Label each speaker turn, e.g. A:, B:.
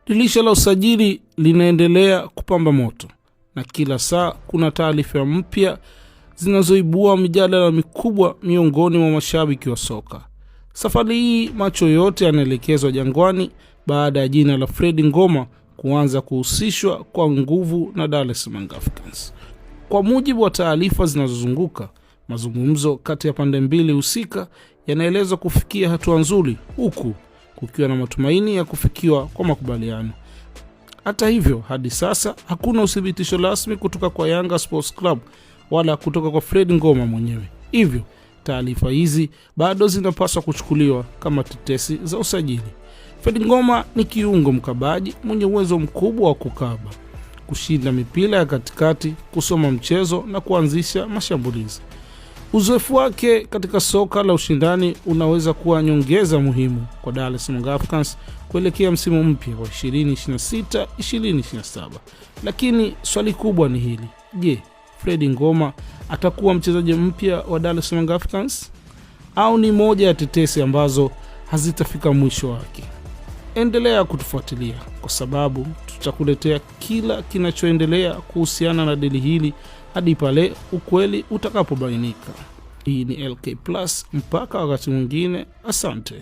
A: Dirisha la usajili linaendelea kupamba moto na kila saa kuna taarifa mpya zinazoibua mijadala mikubwa miongoni mwa mashabiki wa soka. Safari hii macho yote yanaelekezwa Jangwani baada ya jina la Fred Ngoma kuanza kuhusishwa kwa nguvu na Dar es Salaam Africans. Kwa mujibu wa taarifa zinazozunguka, mazungumzo kati ya pande mbili husika yanaelezwa kufikia hatua nzuri, huku kukiwa na matumaini ya kufikiwa kwa makubaliano. Hata hivyo, hadi sasa hakuna uthibitisho rasmi kutoka kwa Yanga Sports Club wala kutoka kwa Fred Ngoma mwenyewe. Hivyo, taarifa hizi bado zinapaswa kuchukuliwa kama tetesi za usajili. Fred Ngoma ni kiungo mkabaji mwenye uwezo mkubwa wa kukaba, kushinda mipira ya katikati, kusoma mchezo na kuanzisha mashambulizi. Uzoefu wake katika soka la ushindani unaweza kuwa nyongeza muhimu kwa Dar es Salaam Africans kuelekea msimu mpya wa 2026-2027. Lakini swali kubwa ni hili: je, Fred Ngoma atakuwa mchezaji mpya wa Dar es Salaam Africans au ni moja ya tetesi ambazo hazitafika mwisho wake? Endelea kutufuatilia kwa sababu tutakuletea kila kinachoendelea kuhusiana na dili hili hadi pale ukweli utakapobainika. Hii ni LK Plus, mpaka wakati mwingine, asante.